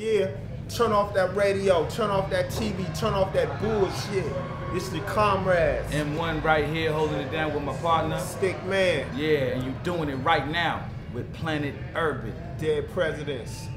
Yeah, turn off that radio, turn off that TV, turn off that bullshit. It's the comrades. M1 right here holding it down with my partner. Stick man. Yeah, and you doing it right now with Planet Urban. Dead Presidents.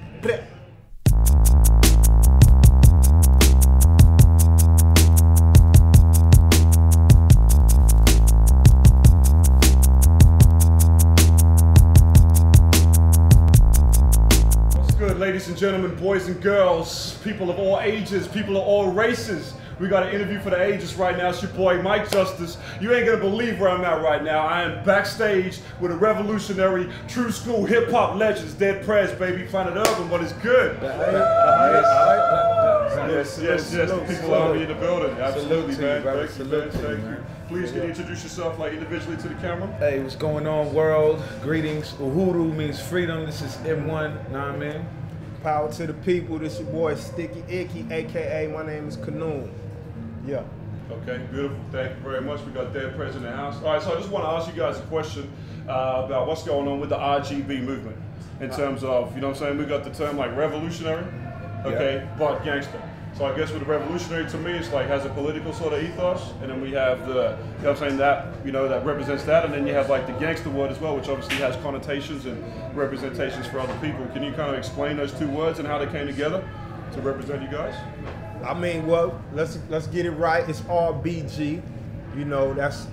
Ladies and gentlemen, boys and girls, people of all ages, people of all races. We got an interview for the ages right now. It's your boy, Mike Justice. You ain't gonna believe where I'm at right now. I am backstage with a revolutionary, true school hip-hop legends, Dead Prez, baby. Planet Urban, what is good? Yes, the people out here in the building. Absolutely, man. Thank you. Please, can you introduce yourself like individually to the camera? Hey, what's going on, world? Greetings. Uhuru means freedom. This is M1, know what I mean? Power to the people. This your boy Sticky Icky, aka my name is Canoon. Yeah. Okay, beautiful. Thank you very much. We got Dead Prez in the house. All right, so I just want to ask you guys a question about what's going on with the RGB movement in terms of, you know what I'm saying? We got the term like revolutionary, okay, but gangster. So I guess with the revolutionary, to me, it's like has a political sort of ethos, and then we have the, you know what I'm saying, that, you know, that represents that, and then you have like the gangster word as well, which obviously has connotations and representations for other people. Can you kind of explain those two words and how they came together to represent you guys? I mean, well, let's get it right. It's RBG, you know, that's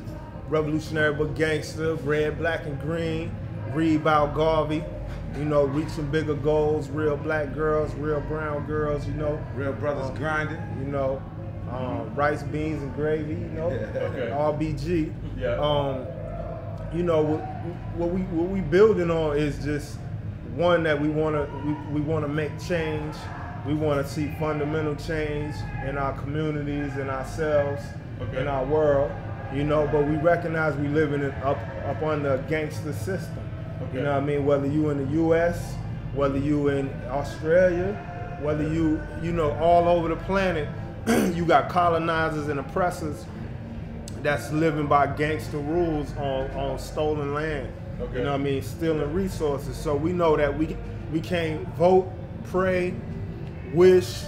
revolutionary but gangster, red, black, and green, read about Garvey. You know, reaching bigger goals, real black girls, real brown girls, you know. Real brothers grinding. You know, rice, beans, and gravy, you know. Okay. RBG. Yeah. You know, what we building on is just one that we wanna make change. We wanna see fundamental change in our communities, in ourselves, in our world, you know, but we recognize we living up under a gangster system. You know what I mean? Whether you in the U.S., whether you in Australia, whether you know, all over the planet, you got colonizers and oppressors that's living by gangster rules on stolen land. You know what I mean? Stealing resources. So we know that we can't vote, pray, wish,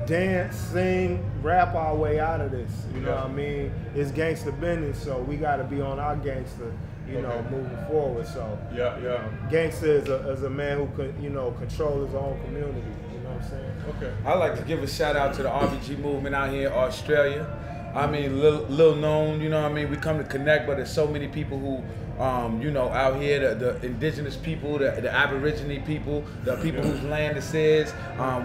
dance, sing, rap our way out of this. You know what I mean? It's gangster business, so we got to be on our gangster. You know, moving forward. So gangster is a man who can, you know, control his own community. You know what I'm saying? Okay. I like to give a shout out to the RBG movement out here in Australia. I mean, little known, you know what I mean? We come to connect, but there's so many people who, you know, out here, the indigenous people, the Aborigine people, the people whose land this is.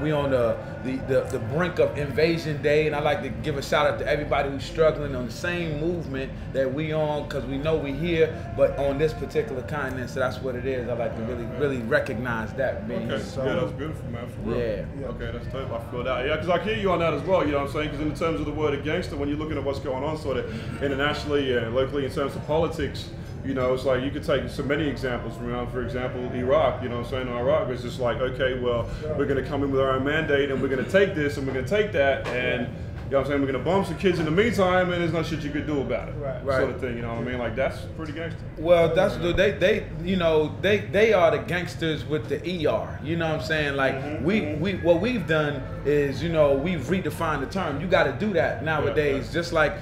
We on the brink of Invasion Day, and I like to give a shout out to everybody who's struggling on the same movement that we on, because we know we here, but on this particular continent, so that's what it is. I like to really recognize that being here. So, yeah, that's beautiful, man, for real. Yeah. Okay, that's dope. I feel that. Yeah, because I hear you on that as well, you know what I'm saying? Because in terms of the word of gangster, when you're looking at what's going on sort of internationally and locally in terms of politics, you know, it's like you could take so many examples from, for example, Iraq, you know what I'm saying? Iraq was just like, okay, well, we're going to come in with our own mandate and we're going to take this and we're going to take that and, you know what I'm saying, we're going to bomb some kids in the meantime and there's no shit you could do about it. Sort of thing, you know what I mean? Like, that's pretty gangster. Well, that's they you know, they are the gangsters with the ER, you know what I'm saying? Like, what we've done is, you know, we've redefined the term. You got to do that nowadays. Just like,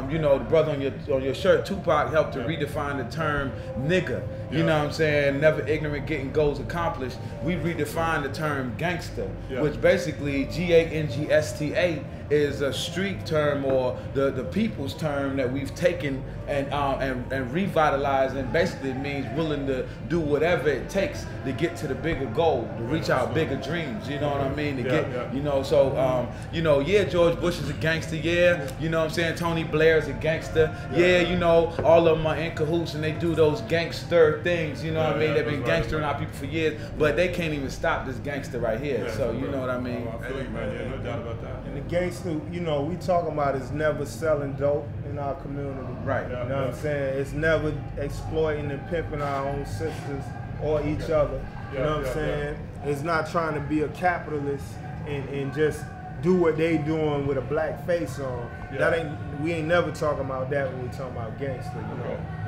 you know, the brother on your shirt, Tupac, helped to redefine the term nigga. You know what I'm saying? Never ignorant, getting goals accomplished. We redefined the term gangster, which basically G-A-N-G-S-T-A is a street term or the people's term that we've taken and revitalized, and basically it means willing to do whatever it takes to get to the bigger goal, to reach our bigger dreams. You know what I mean? To get, you know, so you know, George Bush is a gangster, you know what I'm saying? Tony Blair is a gangster, you know, all of them are in cahoots and they do those gangster things, you know what I mean? They've been gangstering our people for years, but they can't even stop this gangster right here. So you know what I mean? I feel you, man. Yeah, no doubt about that. And the gangster, you know, we talking about is never selling dope in our community. Right. You know what I'm saying? It's never exploiting and pimping our own sisters or each other. You know what I'm saying? It's not trying to be a capitalist and just do what they doing with a black face on. That ain't, we ain't never talking about that when we talking about gangster,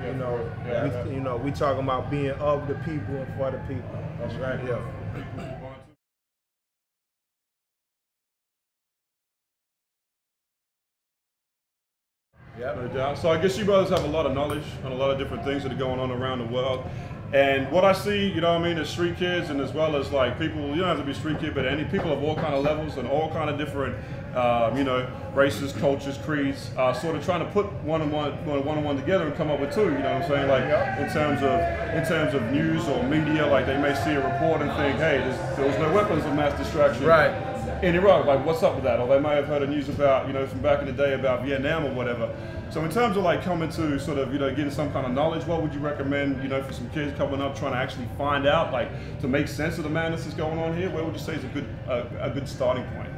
you know. You know, we talking about being of the people and for the people. That's right. Yep. No doubt. So I guess you brothers have a lot of knowledge on a lot of different things that are going on around the world. And what I see, you know what I mean, is street kids, and as well as like people, you don't have to be street kid, but any people of all kind of levels and all kind of different, you know, races, cultures, creeds, sort of trying to put one-on-one together and come up with two, you know what I'm saying? Like in terms of news or media, like they may see a report and think, hey, there was no weapons of mass destruction. Right. In Iraq, like what's up with that? Or they may have heard the news about, you know, from back in the day about Vietnam or whatever. So in terms of like coming to sort of, you know, getting some kind of knowledge, what would you recommend, you know, for some kids coming up trying to actually find out, like to make sense of the madness that's going on here? Where would you say is a good starting point,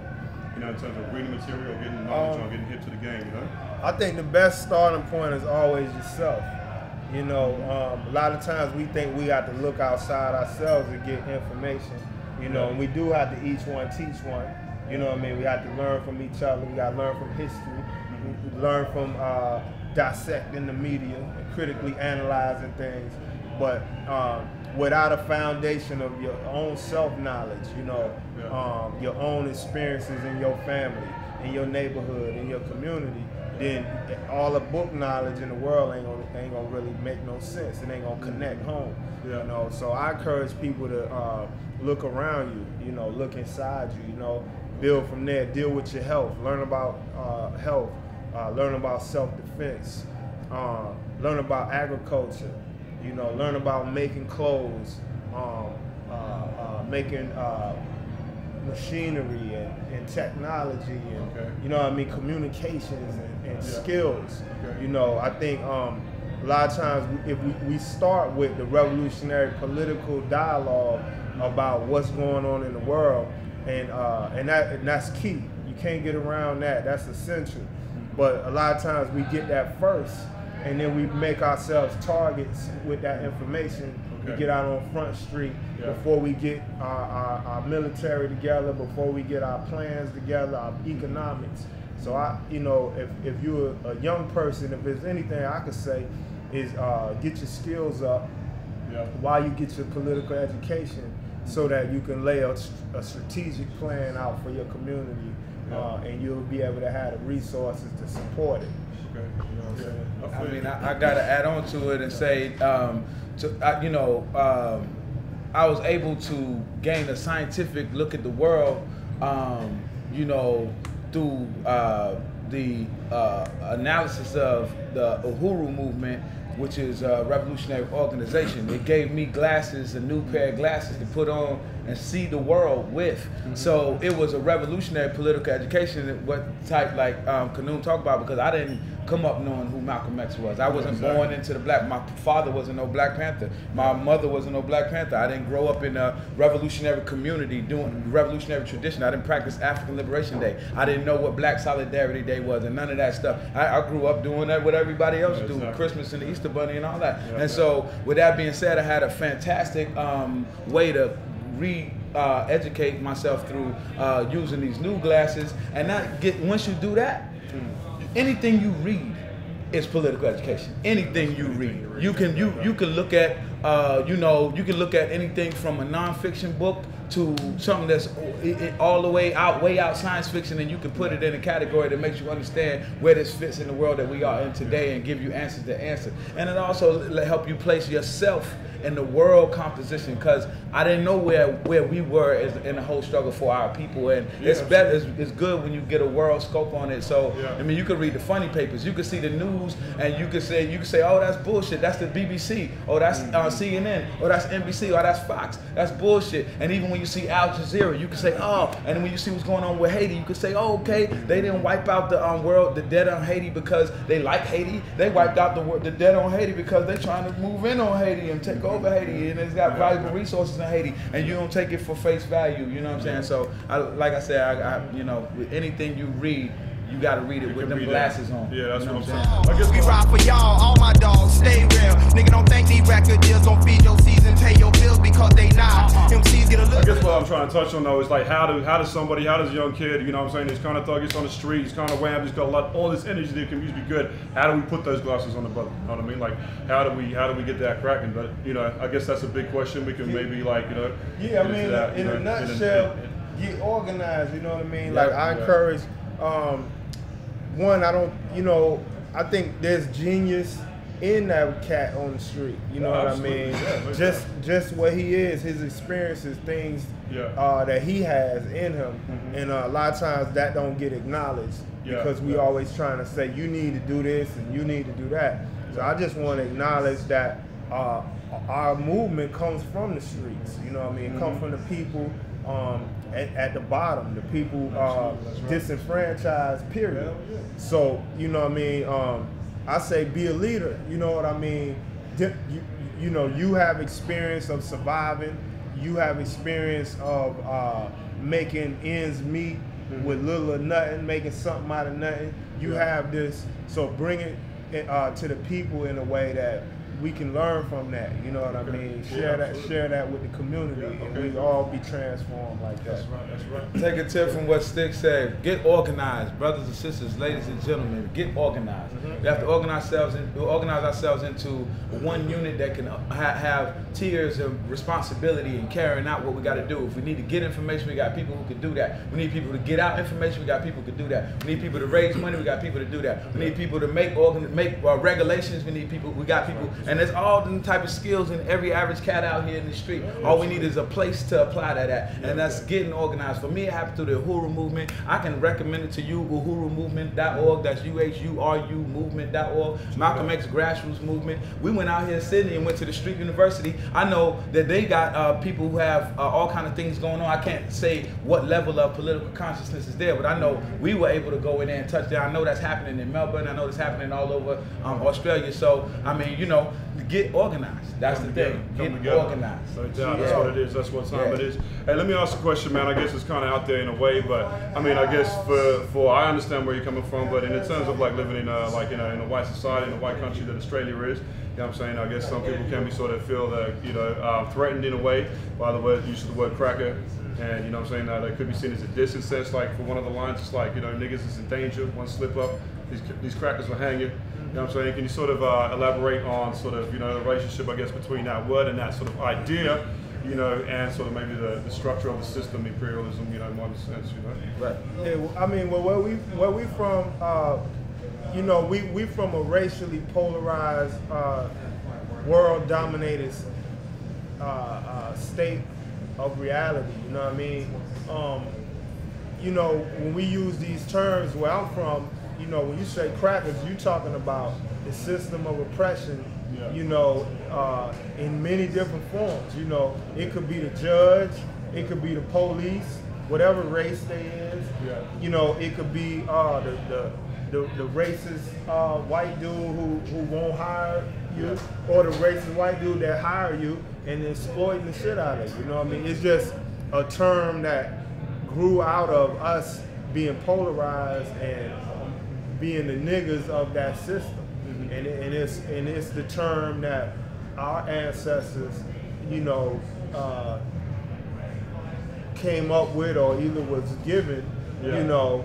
you know, in terms of reading material, getting the knowledge on, getting hip to the game, you know? I think the best starting point is always yourself. You know, a lot of times we think we have to look outside ourselves to get information. You know, and we do have to each one teach one. You know what I mean? We have to learn from each other. We got to learn from history. We learn from dissecting the media and critically analyzing things. But without a foundation of your own self-knowledge, you know, your own experiences in your family, in your neighborhood, in your community, then all the book knowledge in the world ain't gonna really make no sense. It ain't gonna connect home. You know, so I encourage people to look around you. You know, look inside you. You know, build from there. Deal with your health. Learn about health. Learn about self-defense. Learn about agriculture. You know, learn about making clothes, making machinery and technology and you know what I mean, communications and skills. You know, I think a lot of times if we start with the revolutionary political dialogue about what's going on in the world, and that's key. You can't get around that. That's essential. But a lot of times we get that first, and then we make ourselves targets with that information. We get out on Front Street before we get our military together, before we get our plans together, our economics. So you know, if you're a young person, if there's anything I could say is get your skills up while you get your political education, so that you can lay a strategic plan out for your community, and you'll be able to have the resources to support it. You know what I'm saying? I mean, I got to add on to it and say, you know, I was able to gain a scientific look at the world, you know, through the analysis of the Uhuru movement, which is a revolutionary organization. It gave me glasses, a new pair of glasses to put on and see the world with. So it was a revolutionary political education, what type like Kanoon talked about, because I didn't come up knowing who Malcolm X was. I wasn't born into the my father wasn't no Black Panther. My mother wasn't no Black Panther. I didn't grow up in a revolutionary community doing revolutionary tradition. I didn't practice African Liberation Day. I didn't know what Black Solidarity Day was and none of that stuff. I grew up doing that what everybody else do, Christmas and the Easter Bunny and all that. And so with that being said, I had a fantastic way to educate myself through using these new glasses, and once you do that, anything you read is political education. Anything you read, you can look at you know, you can look at anything from a nonfiction book to something that's all the way out science fiction, and you can put it in a category that makes you understand where this fits in the world that we are in today and give you answers to answer. And it also help you place yourself in the world composition, because I didn't know where we were in the whole struggle for our people, and it's good when you get a world scope on it. So I mean, you could read the funny papers, you could see the news, and you could say, oh, that's bullshit, that's the BBC, oh, that's CNN, oh, that's NBC, oh, that's Fox, that's bullshit. And even when you see Al Jazeera, you can say, oh, and then when you see what's going on with Haiti, you can say, oh, okay, they didn't wipe out the world, the dead on Haiti because they like Haiti. They wiped out the dead on Haiti because they're trying to move in on Haiti and take over Haiti, and it's got valuable resources in Haiti, and you don't take it for face value. You know what I'm saying? So, like I said, you know, with anything you read, you got to read it with them glasses on. Yeah, that's you know what I'm saying. I guess we ride for y'all, all my dogs, stay real. Nigga, don't think these record deals gon' feed your season, pay your bills because they not. MCs get a look. I guess what I'm trying to touch on though is like how does a young kid, you know what I'm saying, he's kind of thuggish on the street, he's kind of wham, he's got all this energy that can be good. How do we put those glasses on the brother? You know what I mean? Like how do we get that cracking? But you know, I guess that's a big question. We can maybe like, you know. Yeah, I mean, in a nutshell, get organized. You know what I mean? Like I encourage. One, I don't, you know, I think there's genius in that cat on the street. You know what I mean? Yeah, just what he is, his experiences, things that he has in him, and a lot of times that don't get acknowledged because we always trying to say you need to do this and you need to do that. So I just want to acknowledge that our movement comes from the streets. You know what I mean? It comes from the people at the bottom, the people disenfranchised, period. So, you know what I mean? I say be a leader, you know what I mean? You know, you have experience of surviving, you have experience of making ends meet with little or nothing, making something out of nothing. You have this, so bring it to the people in a way that we can learn from that, you know what I mean? Share that with the community, and we all be transformed like that. That's right. Take a tip from what Stick said. Get organized, brothers and sisters, ladies and gentlemen. Get organized. We have to organize ourselves into one unit that can have tiers of responsibility and carrying out what we got to do. If we need to get information, we got people who can do that. We need people to get out information, we got people who can do that. We need people to raise money, we got people to do that. We need people to make regulations, we got people. And there's all the type of skills in every average cat out here in the street. All we need is a place to apply that at, and that's getting organized. For me, it happened through the Uhuru movement. I can recommend it to you, uhurumovement.org. That's UHURU movement.org. Malcolm X grassroots movement. We went out here in Sydney and went to the street university. I know that they got people who have all kind of things going on. I can't say what level of political consciousness is there, but I know we were able to go in there and touch there. I know that's happening in Melbourne. I know that's happening all over Australia. So, I mean, you know, get organized. That's the thing. Get organized. That's what it is. That's what time it is. Hey, let me ask a question, man. I guess it's kind of out there in a way, but I mean, I guess for I understand where you're coming from, but in terms of like living in a white society, in a white country that Australia is, you know what I'm saying? I guess some people can be sort of feel that, you know, threatened in a way by the use of the word cracker. And, you know what I'm saying, that could be seen as a diss in sense, like for one of the lines, it's like, you know, niggas is in danger, one slip up, these crackers will hang you. You know what I'm saying? Can you sort of elaborate on sort of, you know, the relationship, I guess, between that word and that sort of idea, you know, and sort of maybe the structure of the system, imperialism, you know, in one sense, you know? Right. Yeah, well, I mean, well, where we from, you know, we from a racially polarized, world-dominated state of reality, you know what I mean? You know, when we use these terms, where I'm from, you know, when you say crackers, you're talking about the system of oppression, you know, in many different forms. You know, it could be the judge, it could be the police, whatever race they is. You know, it could be the racist white dude who won't hire you, or the racist white dude that hire you and exploiting the shit out of you. You know what I mean? It's just a term that grew out of us being polarized and being the niggas of that system. And it's the term that our ancestors, you know, came up with, or either was given, you know,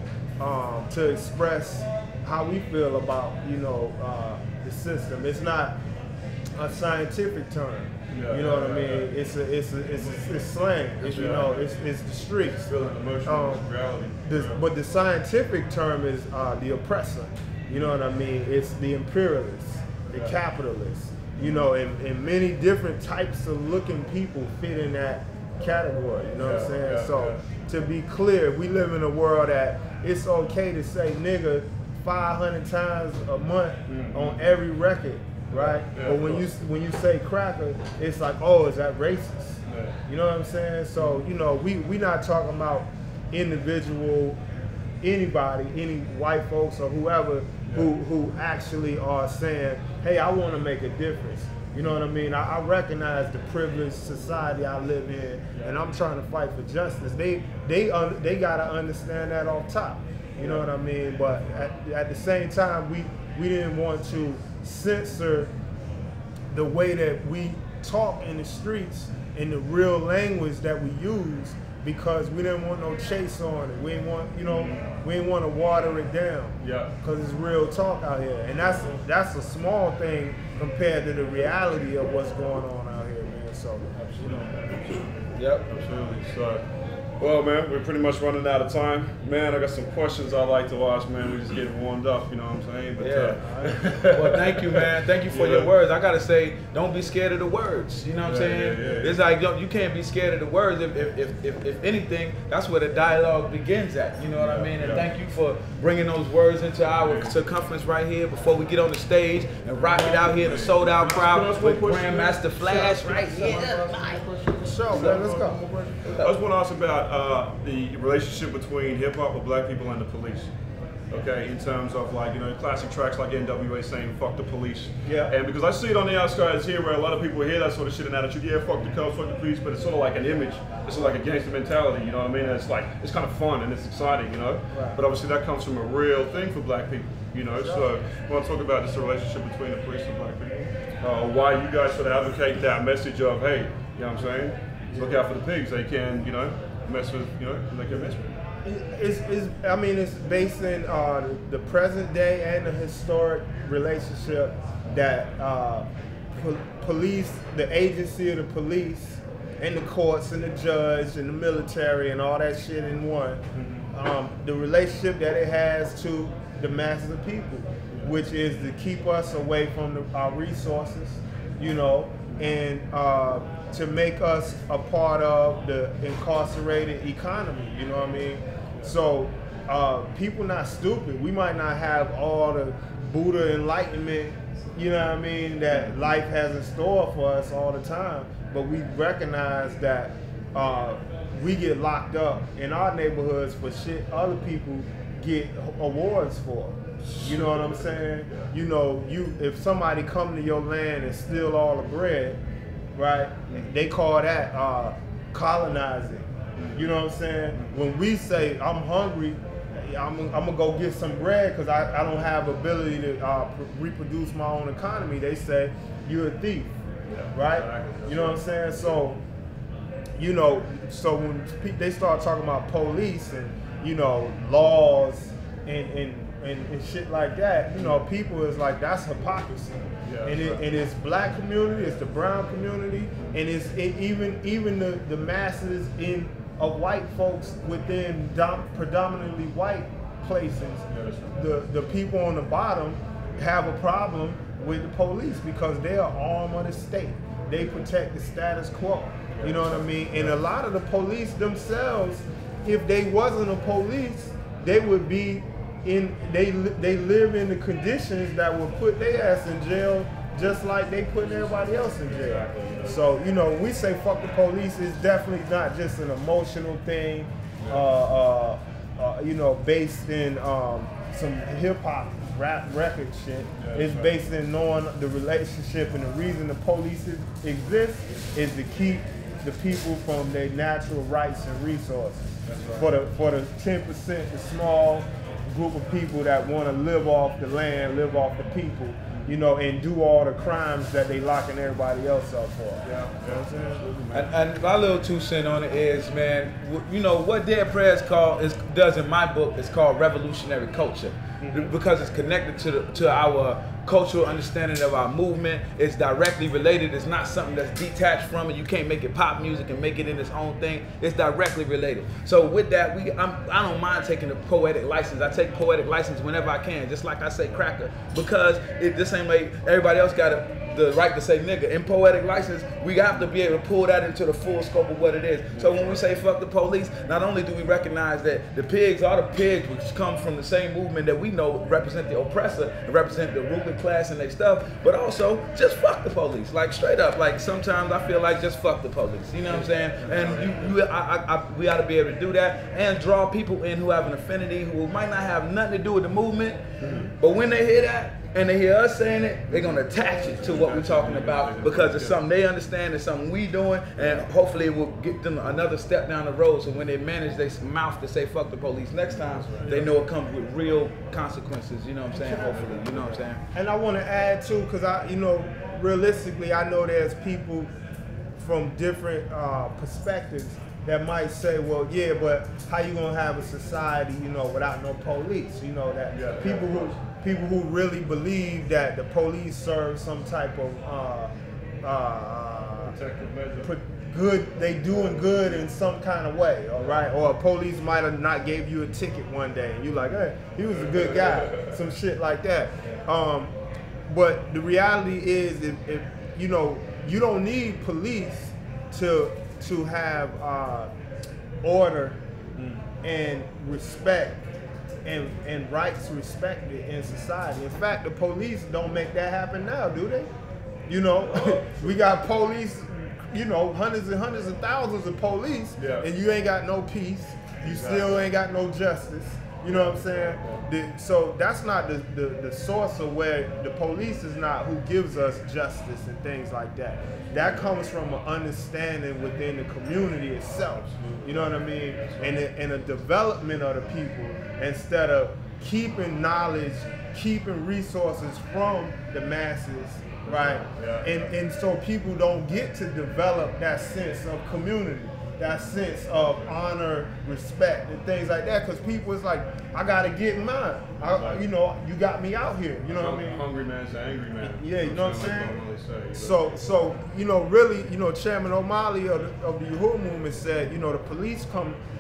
to express how we feel about, you know, the system. It's not a scientific term. You know what I mean? It's slang. It's, you know, it's the streets. Feeling emotional reality. But the scientific term is the oppressor. You know what I mean? It's the imperialists, the capitalists. You know, and many different types of looking people fit in that category. You know what I'm saying? So to be clear, we live in a world that it's okay to say nigga 500 times a month on every record. Right? But when you say cracker, it's like, oh, is that racist? You know what I'm saying? So, you know, we not talking about anybody, any white folks or whoever who actually are saying, hey, I want to make a difference. You know what I mean? I recognize the privileged society I live in, and I'm trying to fight for justice. They gotta understand that off top. You know what I mean? But at the same time, we didn't want to censor the way that we talk in the streets in the real language that we use, because we didn't want no chase on it. We didn't want, you know, we didn't want to water it down. Because it's real talk out here, and that's a small thing compared to the reality of what's going on out here, man. So, you know. Absolutely. So, Well, man, we're pretty much running out of time. Man, I got some questions I'd like to ask, man. We just getting warmed up, you know what I'm saying? But, Well, thank you, man. Thank you for your words. I got to say, don't be scared of the words. You know what I'm saying? It's like, you can't be scared of the words. If anything, that's where the dialogue begins at. You know what I mean? And thank you for bringing those words into our circumference right here before we get on the stage and rock it out here in the sold out crowd with Grandmaster Flash right here. Sure, man, let's go. I just want to ask about the relationship between hip hop with black people and the police. Okay, in terms of like, you know, classic tracks like NWA saying "fuck the police." Yeah. And because I see it on the outskirts here, where a lot of people hear that sort of shit and attitude. Yeah, fuck the cops, fuck the police, but it's sort of like an image. It's sort of like a gangster mentality. You know what I mean? And it's like it's kind of fun and it's exciting, you know. Right. But obviously that comes from a real thing for black people. You know, so I want to talk about this relationship between the police and black people. Why you guys sort of advocate that message of, hey, you know what I'm saying? Look out for the pigs. They can, you know, mess with, you know, they can mess with. I mean, it's based in the present day and the historic relationship that police, the agency of the police, and the courts and the judge and the military and all that shit in one. The relationship that it has to the masses of people, which is to keep us away from our resources, you know, and to make us a part of the incarcerated economy, you know what I mean? So people not stupid. We might not have all the Buddha enlightenment, you know what I mean, that life has in store for us all the time, but we recognize that we get locked up in our neighborhoods for shit other people get awards for. You know what I'm saying? You know, if somebody come to your land and steal all the bread, right? They call that colonizing. You know what I'm saying? When we say I'm hungry, I'm gonna go get some bread because I don't have ability to reproduce my own economy, they say you're a thief, right? You know what I'm saying? So, you know, so when they start talking about police and, you know, laws and shit like that, you know, people is like, that's hypocrisy. And it's black community, it's the brown community, and it's even the masses of white folks within predominantly white places. The people on the bottom have a problem with the police because they are arm of the state. They protect the status quo. You know what I mean? And a lot of the police themselves, if they wasn't a police, they would be they live in the conditions that would put their ass in jail just like they putting everybody else in jail. So, you know, we say fuck the police, it's definitely not just an emotional thing, you know, based in some hip hop rap record shit. It's based in knowing the relationship, and the reason the police exist is to keep the people from their natural rights and resources. For the 10%, the small group of people that want to live off the land, live off the people, you know, and do all the crimes that they locking everybody else up for. You know what I'm saying? And my little 2 cents on it is, man, you know, what Dead Prez does in my book is called revolutionary culture. Because it's connected to our cultural understanding of our movement. It's directly related. It's not something that's detached from it. You can't make it pop music and make it in its own thing. It's directly related. So with that, I don't mind taking the poetic license. I take poetic license whenever I can, just like I say cracker, because the same way everybody else got the right to say nigga. In poetic license, we have to be able to pull that into the full scope of what it is. So when we say fuck the police, not only do we recognize that the pigs are the pigs, which come from the same movement that we know represent the oppressor and represent the ruling class and their stuff, but also just fuck the police, like straight up. Like sometimes I feel like just fuck the police. You know what I'm saying? And we ought to be able to do that and draw people in who have an affinity, who might not have nothing to do with the movement, but when they hear that and they hear us saying it, they're gonna attach it to what we're talking about because it's something they understand, it's something we doing, and hopefully it will get them another step down the road. So when they manage their mouth to say fuck the police next time, they know it comes with real consequences. You know what I'm saying? Hopefully, you know what I'm saying? And I want to add too, because you know, realistically, I know there's people from different perspectives that might say, well, yeah, but how you gonna have a society, you know, without no police? You know, that people who really believe that the police serve some type of protective measure. good, they doing good in some kind of way, all right? Or police might have not gave you a ticket one day, and you like, hey, he was a good guy, some shit like that. But the reality is, if you know, you don't need police to have order and respect and rights respected in society. In fact, the police don't make that happen now, do they? You know, we got police, you know, hundreds and hundreds of thousands of police, and you ain't got no peace. You still ain't got no justice. You know what I'm saying? So that's not the source of where the police is not who gives us justice and things like that. That comes from an understanding within the community itself. You know what I mean? And a development of the people instead of keeping knowledge, keeping resources from the masses, right? And so people don't get to develop that sense of community, that sense of honor, respect, and things like that. Because people is like, I gotta get mine. You know, you got me out here. You know what I mean? Hungry man's an angry man. Yeah, you know what I'm saying? So you know, really, you know, Chairman O'Malley of the Uhuru movement said, you know, the police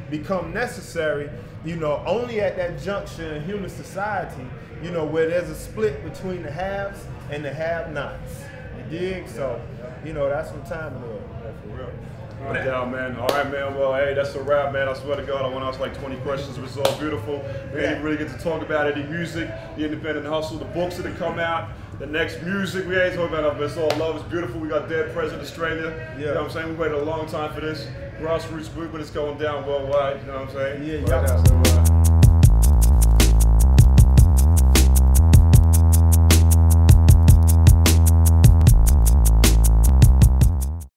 become necessary, you know, only at that junction in human society, you know, where there's a split between the haves and the have-nots. You dig? So, you know, that's what time it is. For real. No doubt, man. All right, man. Well, hey, that's a wrap, man. I swear to God, I went out like 20 questions. It was all beautiful. We didn't really get to talk about any music, the independent hustle, the books that have come out, the next music. We ain't talking about it, but it's all love. It's beautiful. We got Dead Prez in Australia. You know what I'm saying? We waited a long time for this. Grassroots movement is going down worldwide. You know what I'm saying? Yeah,